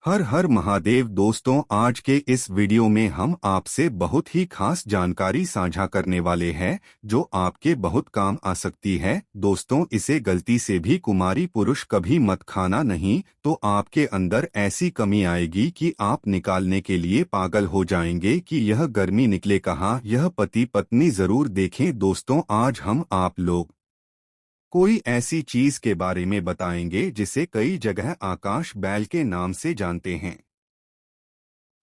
हर हर महादेव दोस्तों, आज के इस वीडियो में हम आपसे बहुत ही खास जानकारी साझा करने वाले हैं जो आपके बहुत काम आ सकती है। दोस्तों, इसे गलती से भी कुमारी पुरुष कभी मत खाना, नहीं तो आपके अंदर ऐसी कमी आएगी कि आप निकालने के लिए पागल हो जाएंगे कि यह गर्मी निकले कहाँ। यह पति पत्नी जरूर देखें। दोस्तों, आज हम आप लोग कोई ऐसी चीज के बारे में बताएंगे जिसे कई जगह आकाश बैल के नाम से जानते हैं।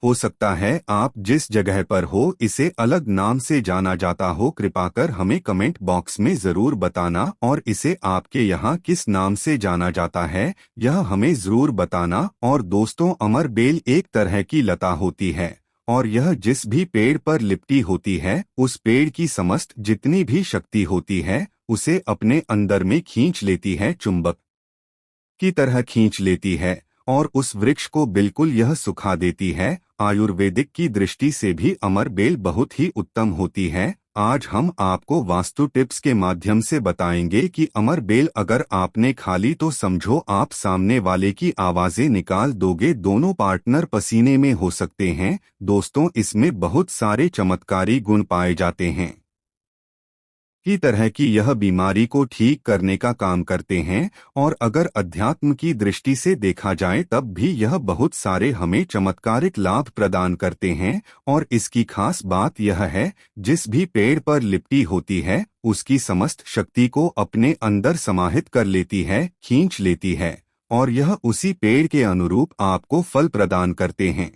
हो सकता है आप जिस जगह पर हो इसे अलग नाम से जाना जाता हो। कृपा कर हमें कमेंट बॉक्स में जरूर बताना और इसे आपके यहाँ किस नाम से जाना जाता है यह हमें जरूर बताना। और दोस्तों, अमर बेल एक तरह की लता होती है और यह जिस भी पेड़ पर लिपटी होती है उस पेड़ की समस्त जितनी भी शक्ति होती है उसे अपने अंदर में खींच लेती है, चुंबक की तरह खींच लेती है और उस वृक्ष को बिल्कुल यह सुखा देती है। आयुर्वेदिक की दृष्टि से भी अमर बेल बहुत ही उत्तम होती है। आज हम आपको वास्तु टिप्स के माध्यम से बताएंगे कि अमर बेल अगर आपने खा ली तो समझो आप सामने वाले की आवाजें निकाल दोगे। दोनों पार्टनर पसीने में हो सकते हैं। दोस्तों, इसमें बहुत सारे चमत्कारी गुण पाए जाते हैं की तरह की यह बीमारी को ठीक करने का काम करते हैं। और अगर अध्यात्म की दृष्टि से देखा जाए तब भी यह बहुत सारे हमें चमत्कारिक लाभ प्रदान करते हैं। और इसकी खास बात यह है, जिस भी पेड़ पर लिपटी होती है उसकी समस्त शक्ति को अपने अंदर समाहित कर लेती है, खींच लेती है और यह उसी पेड़ के अनुरूप आपको फल प्रदान करते हैं।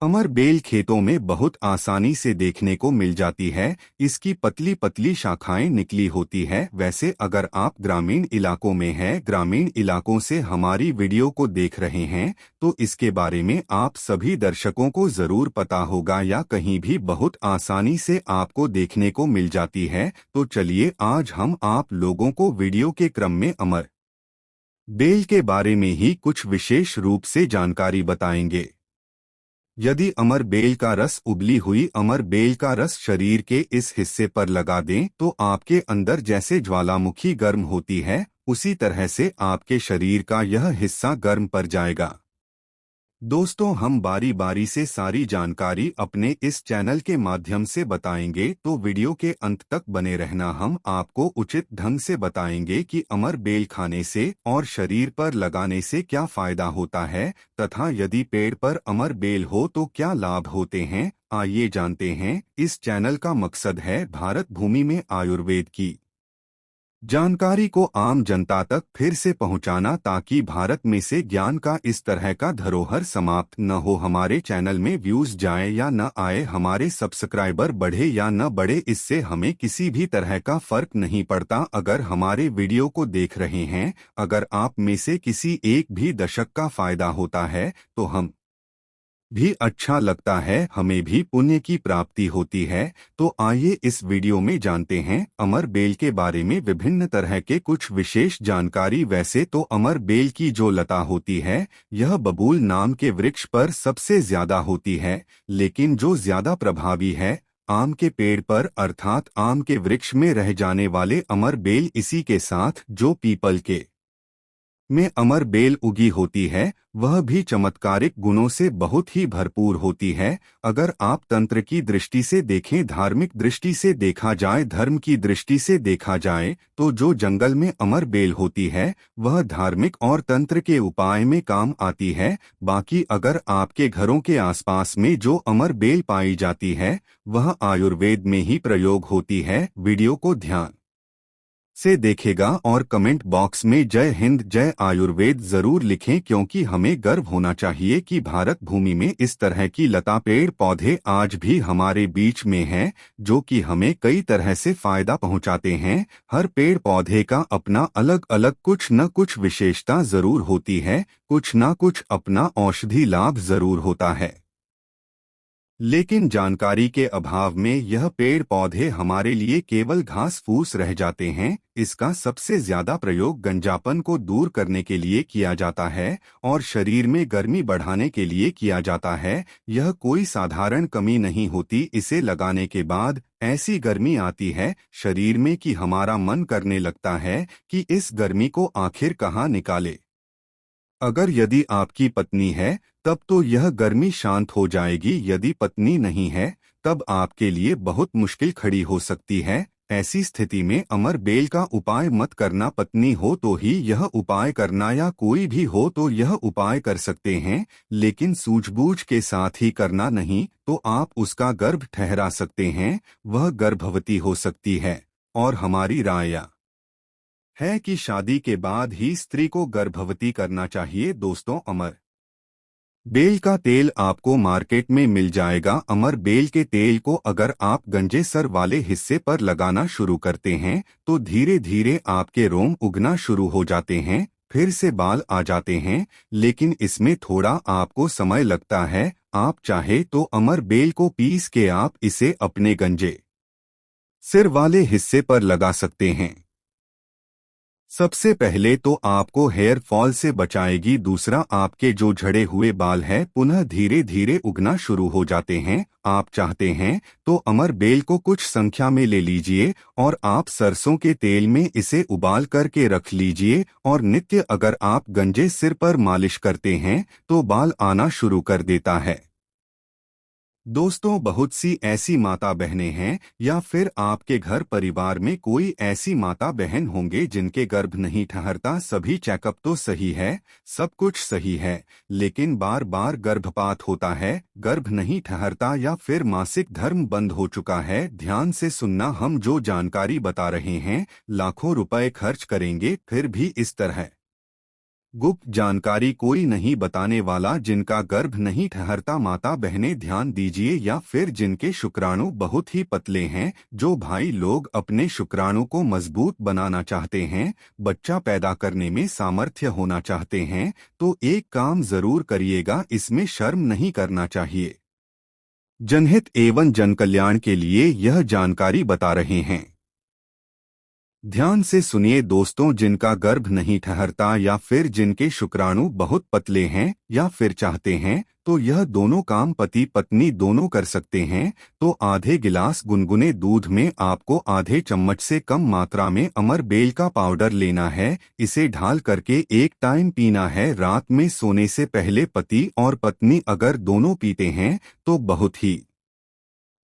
अमर बेल खेतों में बहुत आसानी से देखने को मिल जाती है। इसकी पतली पतली शाखाएं निकली होती है। वैसे अगर आप ग्रामीण इलाकों में हैं, ग्रामीण इलाकों से हमारी वीडियो को देख रहे हैं तो इसके बारे में आप सभी दर्शकों को जरूर पता होगा या कहीं भी बहुत आसानी से आपको देखने को मिल जाती है। तो चलिए आज हम आप लोगों को वीडियो के क्रम में अमर बेल के बारे में ही कुछ विशेष रूप से जानकारी बताएंगे। यदि अमर बेल का रस, उबली हुई अमर बेल का रस शरीर के इस हिस्से पर लगा दें तो आपके अंदर जैसे ज्वालामुखी गर्म होती है उसी तरह से आपके शरीर का यह हिस्सा गर्म पड़ जाएगा। दोस्तों, हम बारी बारी से सारी जानकारी अपने इस चैनल के माध्यम से बताएंगे तो वीडियो के अंत तक बने रहना। हम आपको उचित ढंग से बताएंगे कि अमर बेल खाने से और शरीर पर लगाने से क्या फायदा होता है तथा यदि पेड़ पर अमर बेल हो तो क्या लाभ होते हैं। आइए जानते हैं। इस चैनल का मकसद है भारत भूमि में आयुर्वेद की जानकारी को आम जनता तक फिर से पहुंचाना ताकि भारत में से ज्ञान का इस तरह का धरोहर समाप्त न हो। हमारे चैनल में व्यूज जाए या न आए, हमारे सब्सक्राइबर बढ़े या न बढ़े, इससे हमें किसी भी तरह का फर्क नहीं पड़ता। अगर हमारे वीडियो को देख रहे हैं, अगर आप में से किसी एक भी दशक का फायदा होता है तो हम भी अच्छा लगता है, हमें भी पुण्य की प्राप्ति होती है। तो आइए इस वीडियो में जानते हैं अमर बेल के बारे में विभिन्न तरह के कुछ विशेष जानकारी। वैसे तो अमर बेल की जो लता होती है यह बबूल नाम के वृक्ष पर सबसे ज्यादा होती है, लेकिन जो ज्यादा प्रभावी है आम के पेड़ पर अर्थात आम के वृक्ष में रह जाने वाले अमर बेल। इसी के साथ जो पीपल के में अमर बेल उगी होती है वह भी चमत्कारिक गुणों से बहुत ही भरपूर होती है। अगर आप तंत्र की दृष्टि से देखें, धार्मिक दृष्टि से देखा जाए, धर्म की दृष्टि से देखा जाए तो जो जंगल में अमर बेल होती है वह धार्मिक और तंत्र के उपाय में काम आती है। बाकी अगर आपके घरों के आसपास में जो अमर बेल पाई जाती है वह आयुर्वेद में ही प्रयोग होती है। वीडियो को ध्यान से देखेगा और कमेंट बॉक्स में जय हिंद जय आयुर्वेद जरूर लिखें, क्योंकि हमें गर्व होना चाहिए कि भारत भूमि में इस तरह की लता पेड़ पौधे आज भी हमारे बीच में हैं जो कि हमें कई तरह से फायदा पहुंचाते हैं। हर पेड़ पौधे का अपना अलग अलग कुछ न कुछ विशेषता जरूर होती है, कुछ न कुछ अपना औषधि लाभ जरूर होता है, लेकिन जानकारी के अभाव में यह पेड़ पौधे हमारे लिए केवल घास फूस रह जाते हैं। इसका सबसे ज्यादा प्रयोग गंजापन को दूर करने के लिए किया जाता है और शरीर में गर्मी बढ़ाने के लिए किया जाता है। यह कोई साधारण कमी नहीं होती, इसे लगाने के बाद ऐसी गर्मी आती है शरीर में कि हमारा मन करने लगता है कि इस गर्मी को आखिर कहाँ निकाले। अगर यदि आपकी पत्नी है तब तो यह गर्मी शांत हो जाएगी, यदि पत्नी नहीं है तब आपके लिए बहुत मुश्किल खड़ी हो सकती है। ऐसी स्थिति में अमर बेल का उपाय मत करना। पत्नी हो तो ही यह उपाय करना या कोई भी हो तो यह उपाय कर सकते हैं, लेकिन सूझबूझ के साथ ही करना, नहीं तो आप उसका गर्भ ठहरा सकते हैं, वह गर्भवती हो सकती है। और हमारी राय है कि शादी के बाद ही स्त्री को गर्भवती करना चाहिए। दोस्तों, अमर बेल का तेल आपको मार्केट में मिल जाएगा। अमर बेल के तेल को अगर आप गंजे सर वाले हिस्से पर लगाना शुरू करते हैं तो धीरे धीरे आपके रोम उगना शुरू हो जाते हैं, फिर से बाल आ जाते हैं, लेकिन इसमें थोड़ा आपको समय लगता है। आप चाहे तो अमर बेल को पीस के आप इसे अपने गंजे सिर वाले हिस्से पर लगा सकते हैं। सबसे पहले तो आपको हेयर फॉल से बचाएगी, दूसरा आपके जो झड़े हुए बाल हैं पुनः धीरे धीरे उगना शुरू हो जाते हैं। आप चाहते हैं तो अमर बेल को कुछ संख्या में ले लीजिए और आप सरसों के तेल में इसे उबाल करके रख लीजिए और नित्य अगर आप गंजे सिर पर मालिश करते हैं तो बाल आना शुरू कर देता है। दोस्तों, बहुत सी ऐसी माता बहनें हैं या फिर आपके घर परिवार में कोई ऐसी माता बहन होंगे जिनके गर्भ नहीं ठहरता। सभी चेकअप तो सही है, सब कुछ सही है, लेकिन बार बार गर्भपात होता है, गर्भ नहीं ठहरता या फिर मासिक धर्म बंद हो चुका है। ध्यान से सुनना, हम जो जानकारी बता रहे हैं लाखों रुपए खर्च करेंगे फिर भी इस तरह गुप्त जानकारी कोई नहीं बताने वाला। जिनका गर्भ नहीं ठहरता माता बहनें ध्यान दीजिए, या फिर जिनके शुक्राणु बहुत ही पतले हैं, जो भाई लोग अपने शुक्राणु को मजबूत बनाना चाहते हैं, बच्चा पैदा करने में सामर्थ्य होना चाहते हैं, तो एक काम जरूर करिएगा, इसमें शर्म नहीं करना चाहिए। जनहित एवं जनकल्याण के लिए यह जानकारी बता रहे हैं। ध्यान से सुनिए दोस्तों, जिनका गर्भ नहीं ठहरता या फिर जिनके शुक्राणु बहुत पतले हैं या फिर चाहते हैं तो यह दोनों काम पति पत्नी दोनों कर सकते हैं। तो आधे गिलास गुनगुने दूध में आपको आधे चम्मच से कम मात्रा में अमर बेल का पाउडर लेना है। इसे ढाल करके एक टाइम पीना है। रात में सोने से पहले पति और पत्नी अगर दोनों पीते हैं तो बहुत ही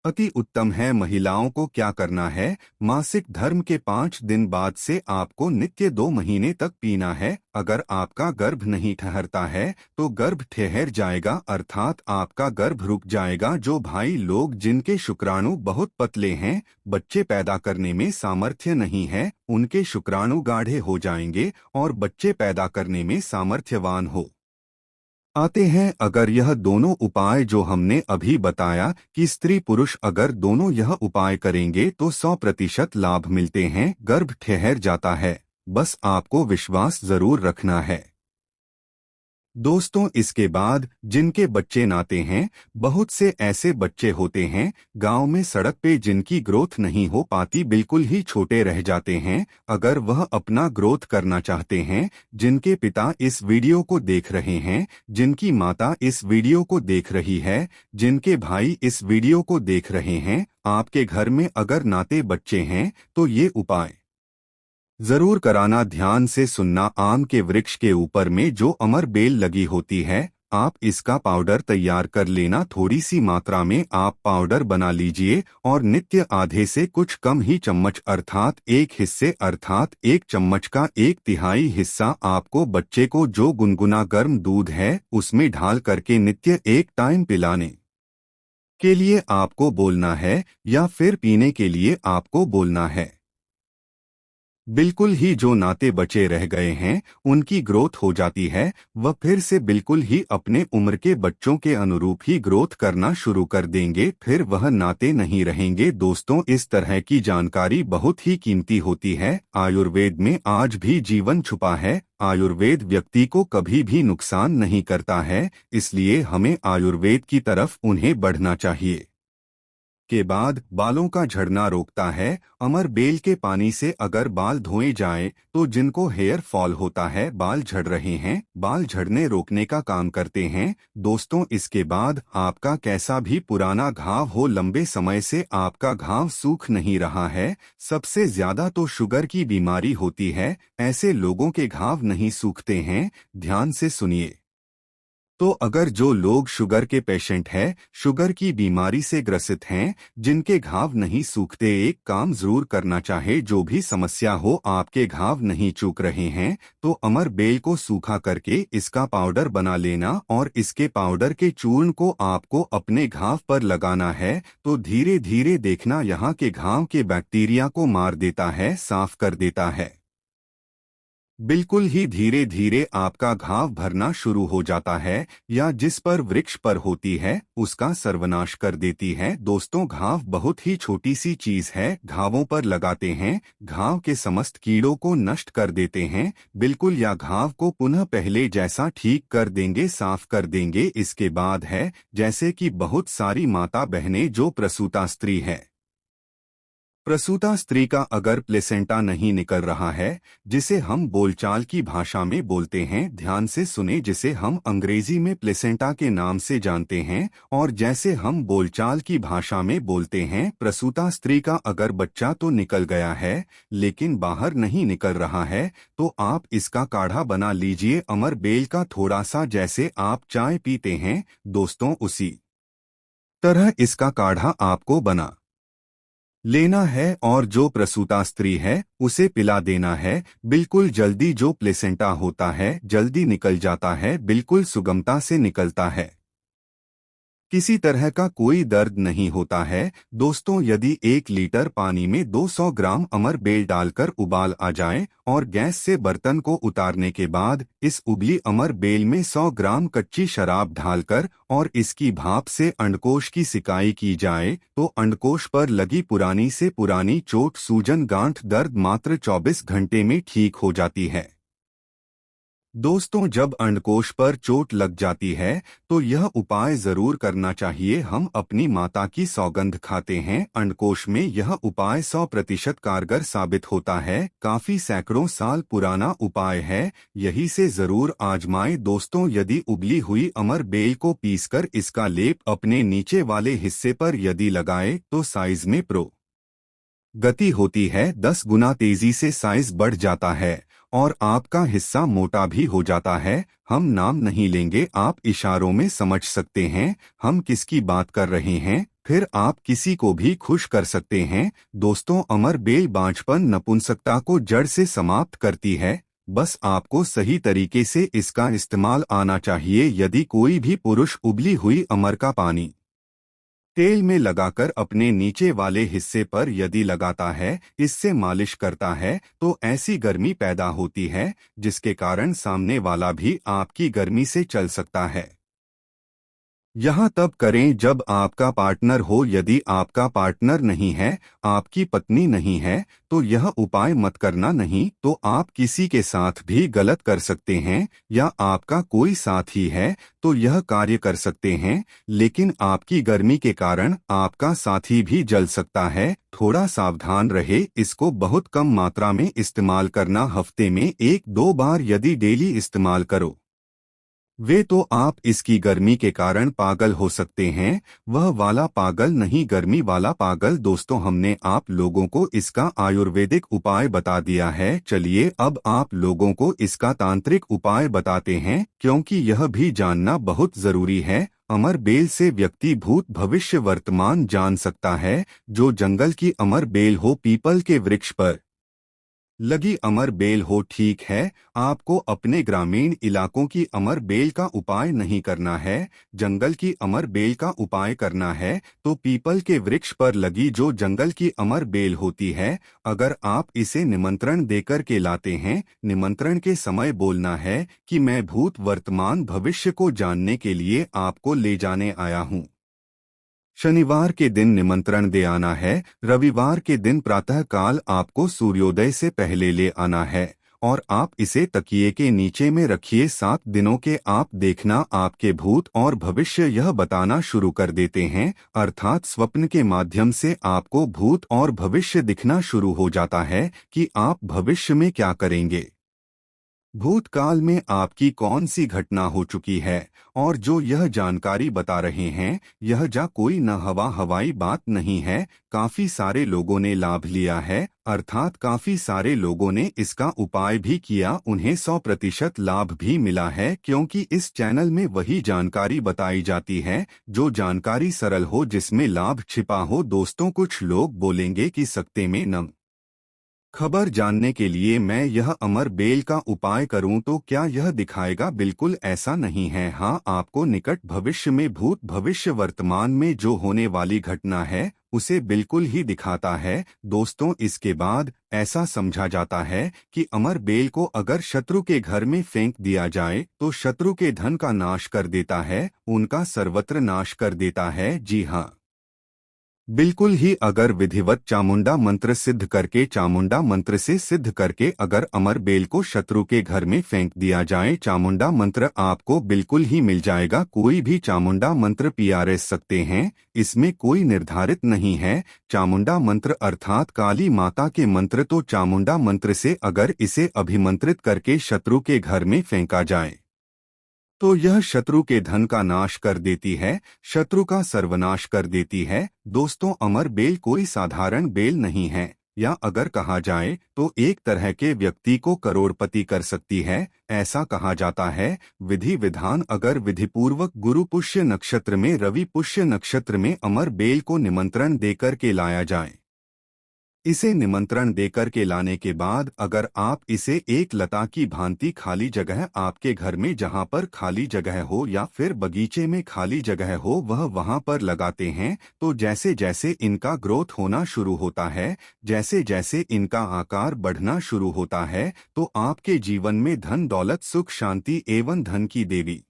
अति उत्तम है। महिलाओं को क्या करना है, मासिक धर्म के 5 दिन बाद से आपको नित्य 2 महीने तक पीना है। अगर आपका गर्भ नहीं ठहरता है तो गर्भ ठहर जाएगा, अर्थात आपका गर्भ रुक जाएगा। जो भाई लोग जिनके शुक्राणु बहुत पतले हैं, बच्चे पैदा करने में सामर्थ्य नहीं है, उनके शुक्राणु गाढ़े हो जाएंगे और बच्चे पैदा करने में सामर्थ्यवान हो आते हैं। अगर यह दोनों उपाय जो हमने अभी बताया कि स्त्री पुरुष अगर दोनों यह उपाय करेंगे तो 100% लाभ मिलते हैं, गर्भ ठहर जाता है। बस आपको विश्वास जरूर रखना है। दोस्तों, इसके बाद जिनके बच्चे नाते हैं, बहुत से ऐसे बच्चे होते हैं गांव में सड़क पे जिनकी ग्रोथ नहीं हो पाती, बिल्कुल ही छोटे रह जाते हैं। अगर वह अपना ग्रोथ करना चाहते हैं, जिनके पिता इस वीडियो को देख रहे हैं, जिनकी माता इस वीडियो को देख रही है, जिनके भाई इस वीडियो को देख रहे हैं, आपके घर में अगर नाते बच्चे हैं तो ये उपाय जरूर कराना। ध्यान से सुनना, आम के वृक्ष के ऊपर में जो अमर बेल लगी होती है, आप इसका पाउडर तैयार कर लेना। थोड़ी सी मात्रा में आप पाउडर बना लीजिए और नित्य आधे से कुछ कम ही चम्मच अर्थात 1 हिस्से अर्थात 1 चम्मच का 1/3 हिस्सा आपको बच्चे को जो गुनगुना गर्म दूध है उसमें ढाल करके नित्य 1 टाइम पिलाने के लिए आपको बोलना है या फिर पीने के लिए आपको बोलना है। बिल्कुल ही जो नाते बचे रह गए हैं उनकी ग्रोथ हो जाती है, वह फिर से बिल्कुल ही अपने उम्र के बच्चों के अनुरूप ही ग्रोथ करना शुरू कर देंगे, फिर वह नाते नहीं रहेंगे। दोस्तों, इस तरह की जानकारी बहुत ही कीमती होती है। आयुर्वेद में आज भी जीवन छुपा है। आयुर्वेद व्यक्ति को कभी भी नुकसान नहीं करता है, इसलिए हमें आयुर्वेद की तरफ उन्हें बढ़ना चाहिए। के बाद बालों का झड़ना रोकता है। अमर बेल के पानी से अगर बाल धोए जाएं तो जिनको हेयर फॉल होता है, बाल झड़ रहे हैं, बाल झड़ने रोकने का काम करते हैं। दोस्तों, इसके बाद आपका कैसा भी पुराना घाव हो, लंबे समय से आपका घाव सूख नहीं रहा है, सबसे ज्यादा तो शुगर की बीमारी होती है, ऐसे लोगों के घाव नहीं सूखते हैं। ध्यान से सुनिए। तो अगर जो लोग शुगर के पेशेंट हैं, शुगर की बीमारी से ग्रसित हैं, जिनके घाव नहीं सूखते, एक काम जरूर करना चाहे। जो भी समस्या हो, आपके घाव नहीं चूक रहे हैं, तो अमर बेल को सूखा करके इसका पाउडर बना लेना और इसके पाउडर के चूर्ण को आपको अपने घाव पर लगाना है। तो धीरे धीरे देखना, यहाँ के घाव के बैक्टीरिया को मार देता है, साफ कर देता है। बिल्कुल ही धीरे धीरे आपका घाव भरना शुरू हो जाता है, या जिस पर वृक्ष पर होती है उसका सर्वनाश कर देती है। दोस्तों, घाव बहुत ही छोटी सी चीज है, घावों पर लगाते हैं, घाव के समस्त कीड़ों को नष्ट कर देते हैं बिल्कुल, या घाव को पुनः पहले जैसा ठीक कर देंगे, साफ कर देंगे। इसके बाद है, जैसे कि बहुत सारी माता बहनें जो प्रसूता स्त्री है, प्रसूता स्त्री का अगर प्लेसेंटा नहीं निकल रहा है, जिसे हम बोलचाल की भाषा में बोलते हैं, ध्यान से सुने, जिसे हम अंग्रेजी में प्लेसेंटा के नाम से जानते हैं और जैसे हम बोलचाल की भाषा में बोलते हैं, प्रसूता स्त्री का अगर बच्चा तो निकल गया है लेकिन बाहर नहीं निकल रहा है, तो आप इसका काढ़ा बना लीजिए, अमर बेल का थोड़ा सा, जैसे आप चाय पीते हैं। दोस्तों, उसी तरह इसका काढ़ा आपको बना लेना है और जो प्रसूता स्त्री है उसे पिला देना है। बिल्कुल जल्दी जो प्लेसेंटा होता है जल्दी निकल जाता है, बिल्कुल सुगमता से निकलता है, किसी तरह का कोई दर्द नहीं होता है। दोस्तों, यदि 1 लीटर पानी में 200 ग्राम अमर बेल डालकर उबाल आ जाए और गैस से बर्तन को उतारने के बाद इस उबली अमर बेल में 100 ग्राम कच्ची शराब ढालकर और इसकी भाप से अंडकोश की सिकाई की जाए, तो अंडकोश पर लगी पुरानी से पुरानी चोट, सूजन, गांठ दर्द मात्र 24 घंटे में ठीक हो जाती है। दोस्तों, जब अंडकोश पर चोट लग जाती है तो यह उपाय जरूर करना चाहिए। हम अपनी माता की सौगंध खाते हैं, अंडकोश में यह उपाय 100% कारगर साबित होता है। काफी सैकड़ों साल पुराना उपाय है, यही से जरूर आजमाएं। दोस्तों, यदि उबली हुई अमर बेल को पीसकर इसका लेप अपने नीचे वाले हिस्से पर यदि लगाए तो साइज में गति होती है, 10 गुना तेजी से साइज बढ़ जाता है और आपका हिस्सा मोटा भी हो जाता है। हम नाम नहीं लेंगे, आप इशारों में समझ सकते हैं हम किसकी बात कर रहे हैं, फिर आप किसी को भी खुश कर सकते हैं। दोस्तों, अमर बेल बांझपन, नपुंसकता को जड़ से समाप्त करती है, बस आपको सही तरीके से इसका इस्तेमाल आना चाहिए। यदि कोई भी पुरुष उबली हुई अमर का पानी तेल में लगाकर अपने नीचे वाले हिस्से पर यदि लगाता है, इससे मालिश करता है, तो ऐसी गर्मी पैदा होती है जिसके कारण सामने वाला भी आपकी गर्मी से चल सकता है। यहाँ तब करें जब आपका पार्टनर हो, यदि आपका पार्टनर नहीं है, आपकी पत्नी नहीं है, तो यह उपाय मत करना, नहीं तो आप किसी के साथ भी गलत कर सकते हैं, या आपका कोई साथी है तो यह कार्य कर सकते हैं, लेकिन आपकी गर्मी के कारण आपका साथी भी जल सकता है। थोड़ा सावधान रहे, इसको बहुत कम मात्रा में इस्तेमाल करना, हफ्ते में 1-2 बार यदि डेली इस्तेमाल करो वे तो आप इसकी गर्मी के कारण पागल हो सकते हैं, वह वाला पागल नहीं, गर्मी वाला पागल। दोस्तों, हमने आप लोगों को इसका आयुर्वेदिक उपाय बता दिया है, चलिए अब आप लोगों को इसका तांत्रिक उपाय बताते हैं, क्योंकि यह भी जानना बहुत जरूरी है। अमर बेल से व्यक्ति भूत भविष्य वर्तमान जान सकता है। जो जंगल की अमर बेल हो, पीपल के वृक्ष पर लगी अमर बेल हो, ठीक है, आपको अपने ग्रामीण इलाकों की अमर बेल का उपाय नहीं करना है, जंगल की अमर बेल का उपाय करना है। तो पीपल के वृक्ष पर लगी जो जंगल की अमर बेल होती है, अगर आप इसे निमंत्रण देकर के लाते हैं, निमंत्रण के समय बोलना है कि मैं भूत वर्तमान भविष्य को जानने के लिए आपको ले जाने आया हूँ। शनिवार के दिन निमंत्रण दे आना है, रविवार के दिन प्रातः काल आपको सूर्योदय से पहले ले आना है और आप इसे तकिए के नीचे में रखिए। 7 दिनों के आप देखना आपके भूत और भविष्य यह बताना शुरू कर देते हैं, अर्थात स्वप्न के माध्यम से आपको भूत और भविष्य दिखना शुरू हो जाता है कि आप भविष्य में क्या करेंगे, भूतकाल में आपकी कौन सी घटना हो चुकी है। और जो यह जानकारी बता रहे हैं यह कोई न हवाई बात नहीं है। काफी सारे लोगों ने लाभ लिया है, अर्थात काफी सारे लोगों ने इसका उपाय भी किया, उन्हें 100% लाभ भी मिला है, क्योंकि इस चैनल में वही जानकारी बताई जाती है जो जानकारी सरल हो, जिसमें लाभ छिपा हो। दोस्तों, कुछ लोग बोलेंगे कि सकते में न खबर जानने के लिए मैं यह अमर बेल का उपाय करूं तो क्या यह दिखाएगा? बिल्कुल ऐसा नहीं है। हाँ, आपको निकट भविष्य में भूत भविष्य वर्तमान में जो होने वाली घटना है उसे बिल्कुल ही दिखाता है। दोस्तों, इसके बाद ऐसा समझा जाता है कि अमर बेल को अगर शत्रु के घर में फेंक दिया जाए तो शत्रु के धन का नाश कर देता है, उनका सर्वत्र नाश कर देता है। जी हाँ, बिल्कुल ही। अगर विधिवत चामुंडा मंत्र सिद्ध करके, चामुंडा मंत्र से सिद्ध करके अगर अमर बेल को शत्रु के घर में फेंक दिया जाए, चामुंडा मंत्र आपको बिल्कुल ही मिल जाएगा। कोई भी चामुंडा मंत्र PRS सकते हैं, इसमें कोई निर्धारित नहीं है। चामुंडा मंत्र अर्थात काली माता के मंत्र, तो चामुंडा मंत्र से अगर इसे अभिमंत्रित करके शत्रु के घर में फेंका जाए तो यह शत्रु के धन का नाश कर देती है, शत्रु का सर्वनाश कर देती है। दोस्तों, अमर बेल कोई साधारण बेल नहीं है, या अगर कहा जाए तो एक तरह के व्यक्ति को करोड़पति कर सकती है। ऐसा कहा जाता है, विधि विधान अगर विधिपूर्वक गुरु पुष्य नक्षत्र में, रवि पुष्य नक्षत्र में अमर बेल को निमंत्रण देकर के लाया जाए, इसे निमंत्रण देकर के लाने के बाद अगर आप इसे एक लता की भांति खाली जगह, आपके घर में जहां पर खाली जगह हो या फिर बगीचे में खाली जगह हो, वहां पर लगाते हैं, तो जैसे जैसे इनका ग्रोथ होना शुरू होता है, जैसे जैसे इनका आकार बढ़ना शुरू होता है, तो आपके जीवन में धन दौलत सुख शांति एवं धन की देवी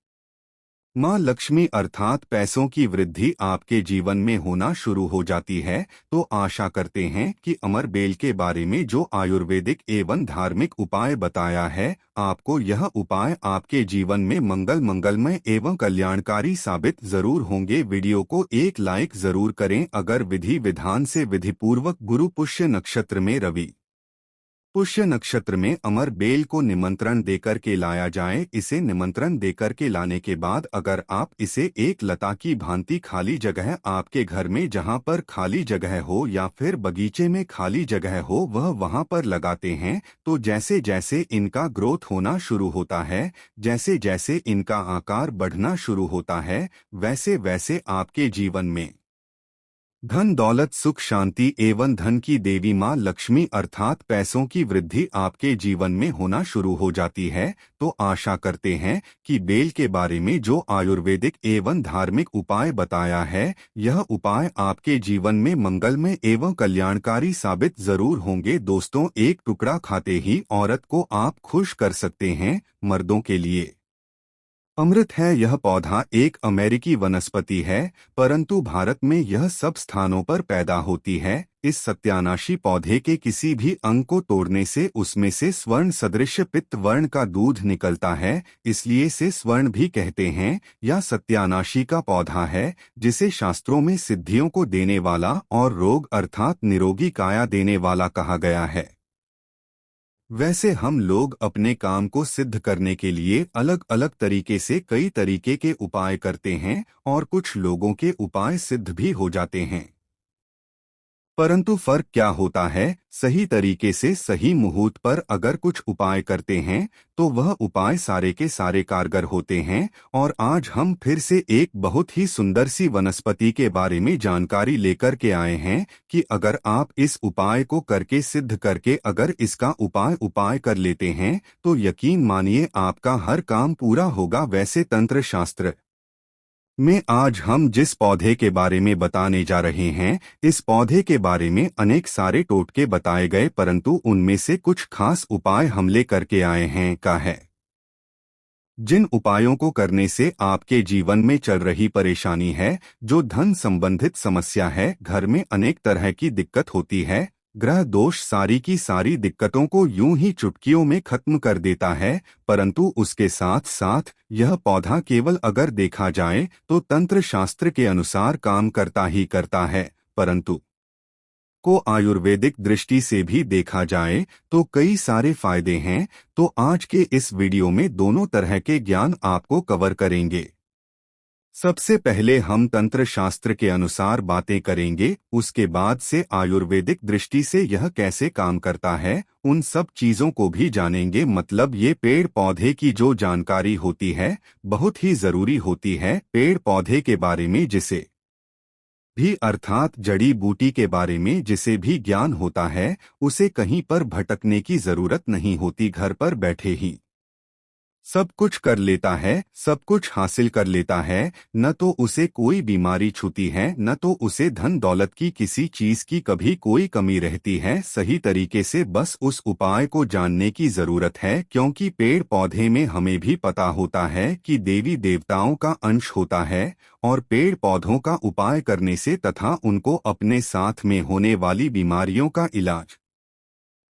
माँ लक्ष्मी अर्थात पैसों की वृद्धि आपके जीवन में होना शुरू हो जाती है। तो आशा करते हैं कि अमर बेल के बारे में जो आयुर्वेदिक एवं धार्मिक उपाय बताया है, आपको यह उपाय आपके जीवन में मंगलमय एवं कल्याणकारी साबित जरूर होंगे। वीडियो को एक लाइक जरूर करें। अगर विधि विधान से विधिपूर्वक गुरु पुष्य नक्षत्र में, रवि पुष्य नक्षत्र में अमर बेल को निमंत्रण देकर के लाया जाए, इसे निमंत्रण देकर के लाने के बाद अगर आप इसे एक लता की भांति खाली जगह, आपके घर में जहां पर खाली जगह हो या फिर बगीचे में खाली जगह हो, वहां पर लगाते हैं, तो जैसे जैसे इनका ग्रोथ होना शुरू होता है, जैसे जैसे इनका आकार बढ़ना शुरू होता है, वैसे वैसे आपके जीवन में धन दौलत सुख शांति एवं धन की देवी माँ लक्ष्मी अर्थात पैसों की वृद्धि आपके जीवन में होना शुरू हो जाती है। तो आशा करते हैं कि बेल के बारे में जो आयुर्वेदिक एवं धार्मिक उपाय बताया है, यह उपाय आपके जीवन में मंगलमय एवं कल्याणकारी साबित जरूर होंगे। दोस्तों, एक टुकड़ा खाते ही औरत को आप खुश कर सकते हैं। मर्दों के लिए अमृत है यह पौधा, एक अमेरिकी वनस्पति है, परंतु भारत में यह सब स्थानों पर पैदा होती है। इस सत्यानाशी पौधे के किसी भी अंग को तोड़ने से उसमें से स्वर्ण सदृश पित्त वर्ण का दूध निकलता है, इसलिए इसे स्वर्ण भी कहते हैं। यह सत्यानाशी का पौधा है जिसे शास्त्रों में सिद्धियों को देने वाला और रोग अर्थात निरोगी काया देने वाला कहा गया है। वैसे हम लोग अपने काम को सिद्ध करने के लिए अलग अलग तरीके से कई तरीके के उपाय करते हैं और कुछ लोगों के उपाय सिद्ध भी हो जाते हैं, परंतु फर्क क्या होता है, सही तरीके से सही मुहूर्त पर अगर कुछ उपाय करते हैं तो वह उपाय सारे के सारे कारगर होते हैं। और आज हम फिर से एक बहुत ही सुंदर सी वनस्पति के बारे में जानकारी लेकर के आए हैं कि अगर आप इस उपाय को करके सिद्ध करके अगर इसका उपाय कर लेते हैं तो यकीन मानिए आपका हर काम पूरा होगा। वैसे तंत्र शास्त्र में आज हम जिस पौधे के बारे में बताने जा रहे हैं, इस पौधे के बारे में अनेक सारे टोटके बताए गए, परंतु उनमें से कुछ खास उपाय हम ले करके आए हैं का है, जिन उपायों को करने से आपके जीवन में चल रही परेशानी है, जो धन संबंधित समस्या है, घर में अनेक तरह की दिक्कत होती है, ग्रह दोष सारी की सारी दिक्कतों को यूं ही चुटकियों में खत्म कर देता है, परंतु उसके साथ साथ यह पौधा केवल अगर देखा जाए तो तंत्र शास्त्र के अनुसार काम करता ही करता है, परंतु को आयुर्वेदिक दृष्टि से भी देखा जाए तो कई सारे फायदे हैं। तो आज के इस वीडियो में दोनों तरह के ज्ञान आपको कवर करेंगे। सबसे पहले हम तंत्र शास्त्र के अनुसार बातें करेंगे, उसके बाद से आयुर्वेदिक दृष्टि से यह कैसे काम करता है उन सब चीजों को भी जानेंगे। मतलब ये पेड़ पौधे की जो जानकारी होती है बहुत ही जरूरी होती है। पेड़ पौधे के बारे में जिसे भी अर्थात जड़ी बूटी के बारे में जिसे भी ज्ञान होता है उसे कहीं पर भटकने की जरूरत नहीं होती, घर पर बैठे ही सब कुछ कर लेता है, सब कुछ हासिल कर लेता है। न तो उसे कोई बीमारी छूती है, न तो उसे धन दौलत की किसी चीज की कभी कोई कमी रहती है। सही तरीके से बस उस उपाय को जानने की जरूरत है, क्योंकि पेड़ पौधे में हमें भी पता होता है कि देवी देवताओं का अंश होता है और पेड़ पौधों का उपाय करने से तथा उनको अपने साथ में होने वाली बीमारियों का इलाज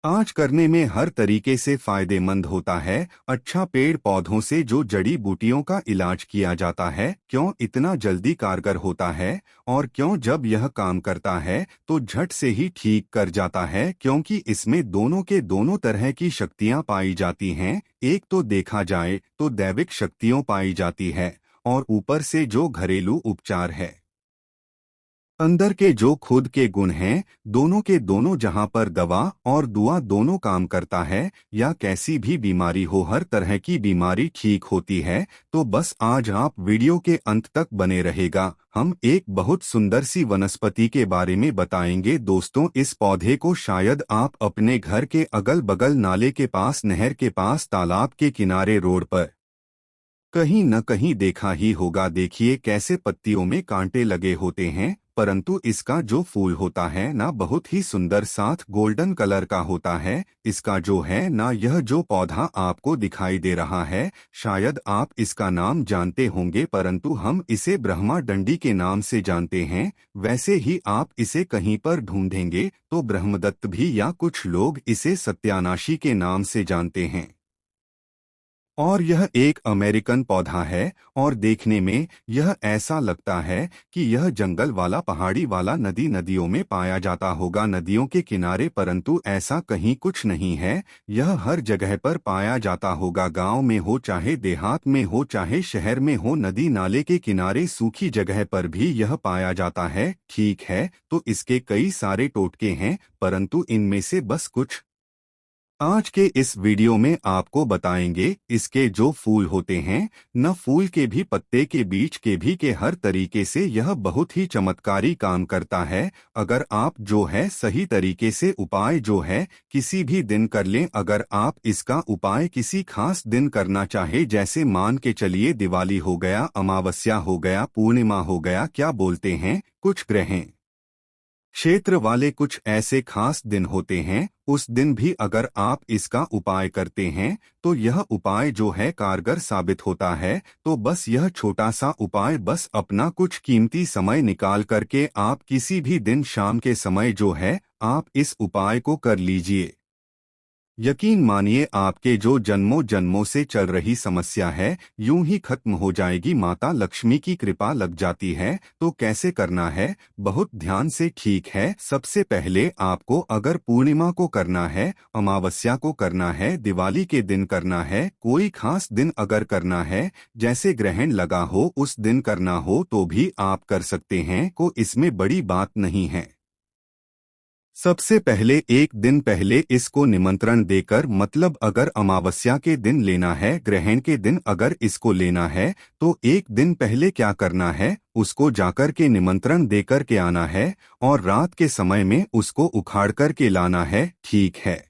आज करने में हर तरीके से फायदेमंद होता है। अच्छा, पेड़ पौधों से जो जड़ी बूटियों का इलाज किया जाता है क्यों इतना जल्दी कारगर होता है और क्यों जब यह काम करता है तो झट से ही ठीक कर जाता है, क्योंकि इसमें दोनों के दोनों तरह की शक्तियां पाई जाती हैं। एक तो देखा जाए तो दैविक शक्तियों पाई जाती है और ऊपर से जो घरेलू उपचार है, अंदर के जो खुद के गुण हैं, दोनों के दोनों जहां पर दवा और दुआ दोनों काम करता है या कैसी भी बीमारी हो, हर तरह की बीमारी ठीक होती है। तो बस आज आप वीडियो के अंत तक बने रहेगा। हम एक बहुत सुंदर सी वनस्पति के बारे में बताएंगे दोस्तों। इस पौधे को शायद आप अपने घर के अगल बगल नाले के पास, नहर के पास, तालाब के किनारे, रोड पर कहीं न कहीं देखा ही होगा। देखिए कैसे पत्तियों में कांटे लगे होते हैं, परंतु इसका जो फूल होता है ना बहुत ही सुंदर साथ गोल्डन कलर का होता है। इसका जो है ना, यह जो पौधा आपको दिखाई दे रहा है शायद आप इसका नाम जानते होंगे, परंतु हम इसे ब्रह्मा डंडी के नाम से जानते हैं। वैसे ही आप इसे कहीं पर ढूंढेंगे तो ब्रह्मदत्त भी, या कुछ लोग इसे सत्यानाशी के नाम से जानते हैं। और यह एक अमेरिकन पौधा है और देखने में यह ऐसा लगता है कि यह जंगल वाला, पहाड़ी वाला, नदियों में पाया जाता होगा, नदियों के किनारे, परंतु ऐसा कहीं कुछ नहीं है। यह हर जगह पर पाया जाता होगा, गांव में हो, चाहे देहात में हो, चाहे शहर में हो, नदी नाले के किनारे, सूखी जगह पर भी यह पाया जाता है। ठीक है, तो इसके कई सारे टोटके हैं, परंतु इनमें से बस कुछ आज के इस वीडियो में आपको बताएंगे। इसके जो फूल होते हैं, न फूल के भी, पत्ते के बीच के भी, के हर तरीके से यह बहुत ही चमत्कारी काम करता है। अगर आप जो है सही तरीके से उपाय जो है किसी भी दिन कर लें, अगर आप इसका उपाय किसी खास दिन करना चाहे, जैसे मान के चलिए दिवाली हो गया, अमावस्या हो गया, पूर्णिमा हो गया, क्या बोलते हैं, कुछ ग्रह क्षेत्र वाले कुछ ऐसे खास दिन होते हैं, उस दिन भी अगर आप इसका उपाय करते हैं तो यह उपाय जो है कारगर साबित होता है। तो बस यह छोटा सा उपाय, बस अपना कुछ कीमती समय निकाल करके आप किसी भी दिन शाम के समय जो है आप इस उपाय को कर लीजिए। यकीन मानिए आपके जो जन्मों जन्मों से चल रही समस्या है यूं ही खत्म हो जाएगी। माता लक्ष्मी की कृपा लग जाती है। तो कैसे करना है, बहुत ध्यान से, ठीक है। सबसे पहले आपको अगर पूर्णिमा को करना है, अमावस्या को करना है, दिवाली के दिन करना है, कोई खास दिन अगर करना है, जैसे ग्रहण लगा हो उस दिन करना हो तो भी आप कर सकते हैं, को इसमें बड़ी बात नहीं है। सबसे पहले एक दिन पहले इसको निमंत्रण देकर, मतलब अगर अमावस्या के दिन लेना है, ग्रहण के दिन अगर इसको लेना है तो एक दिन पहले क्या करना है, उसको जाकर के निमंत्रण देकर के आना है और रात के समय में उसको उखाड़ कर के लाना है। ठीक है,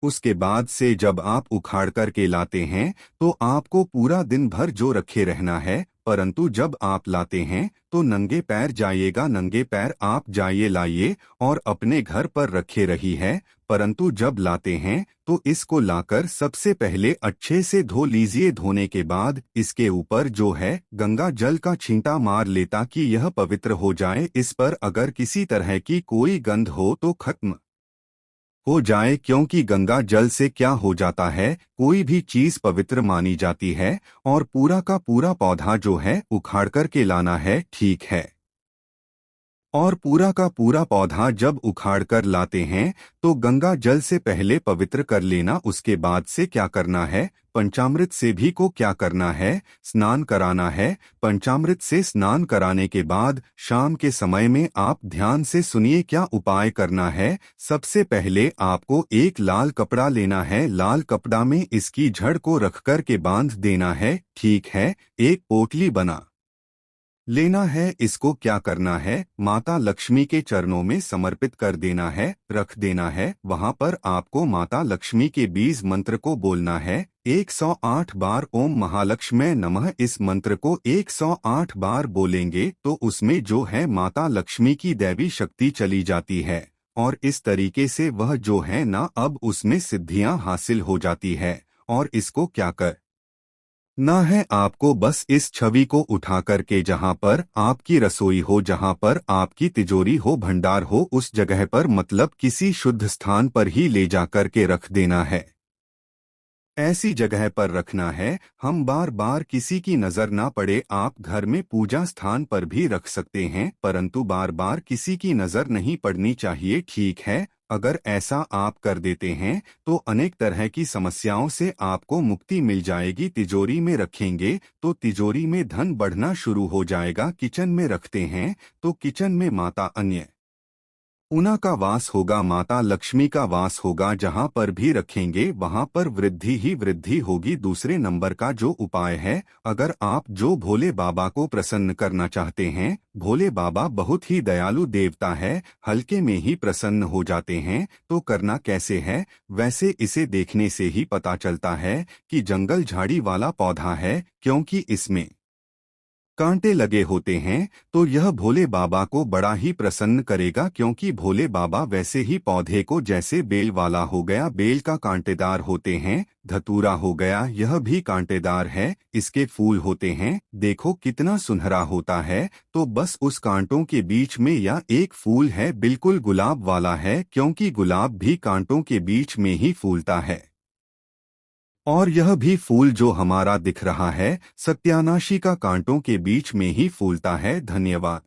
उसके बाद से जब आप उखाड़ कर के लाते हैं तो आपको पूरा दिन भर जो रखे रहना है, परंतु जब आप लाते हैं तो नंगे पैर जाइएगा, नंगे पैर आप जाइए लाइए और अपने घर पर रखे रही है। परंतु जब लाते हैं तो इसको लाकर सबसे पहले अच्छे से धो लीजिए। धोने के बाद इसके ऊपर जो है गंगा जल का छींटा मार ले ताकि यह पवित्र हो जाए। इस पर अगर किसी तरह की कोई गंध हो तो खत्म हो जाए, क्योंकि गंगा जल से क्या हो जाता है, कोई भी चीज पवित्र मानी जाती है। और पूरा का पूरा पौधा जो है उखाड़ कर के लाना है, ठीक है। और पूरा का पूरा पौधा जब उखाड़ कर लाते हैं तो गंगा जल से पहले पवित्र कर लेना। उसके बाद से क्या करना है, पंचामृत से भी को क्या करना है, स्नान कराना है। पंचामृत से स्नान कराने के बाद शाम के समय में आप ध्यान से सुनिए क्या उपाय करना है। सबसे पहले आपको एक लाल कपड़ा लेना है, लाल कपड़ा में इसकी जड़ को रखकर के बांध देना है, ठीक है। एक पोटली बना लेना है, इसको क्या करना है, माता लक्ष्मी के चरणों में समर्पित कर देना है, रख देना है। वहां पर आपको माता लक्ष्मी के बीज मंत्र को बोलना है 108 बार। ओम महालक्ष्मी नमः। इस मंत्र को 108 बार बोलेंगे तो उसमें जो है माता लक्ष्मी की दैवी शक्ति चली जाती है और इस तरीके से वह जो है ना अब उसमें सिद्धियां हासिल हो जाती है। और इसको क्या कर ना है, आपको बस इस छवि को उठा करके जहां पर आपकी रसोई हो, जहां पर आपकी तिजोरी हो, भंडार हो, उस जगह पर मतलब किसी शुद्ध स्थान पर ही ले जा करके रख देना है। ऐसी जगह पर रखना है हम बार बार किसी की नजर ना पड़े। आप घर में पूजा स्थान पर भी रख सकते हैं परंतु बार बार किसी की नजर नहीं पड़नी चाहिए, ठीक है। अगर ऐसा आप कर देते हैं तो अनेक तरह की समस्याओं से आपको मुक्ति मिल जाएगी। तिजोरी में रखेंगे तो तिजोरी में धन बढ़ना शुरू हो जाएगा। किचन में रखते हैं तो किचन में माता अन्य उना का वास होगा, माता लक्ष्मी का वास होगा। जहां पर भी रखेंगे वहां पर वृद्धि ही वृद्धि होगी। दूसरे नंबर का जो उपाय है, अगर आप जो भोले बाबा को प्रसन्न करना चाहते हैं, भोले बाबा बहुत ही दयालु देवता है, हल्के में ही प्रसन्न हो जाते हैं। तो करना कैसे है, वैसे इसे देखने से ही पता चलता है कि जंगल झाड़ी वाला पौधा है, क्योंकि इसमें कांटे लगे होते हैं तो यह भोले बाबा को बड़ा ही प्रसन्न करेगा। क्योंकि भोले बाबा वैसे ही पौधे को, जैसे बेल वाला हो गया, बेल का कांटेदार होते हैं, धतूरा हो गया, यह भी कांटेदार है, इसके फूल होते हैं, देखो कितना सुनहरा होता है। तो बस उस कांटों के बीच में या एक फूल है, बिल्कुल गुलाब वाला है, क्योंकि गुलाब भी कांटों के बीच में ही फूलता है। और यह भी फूल जो हमारा दिख रहा है सत्यानाशी का कांटों के बीच में ही फूलता है। धन्यवाद।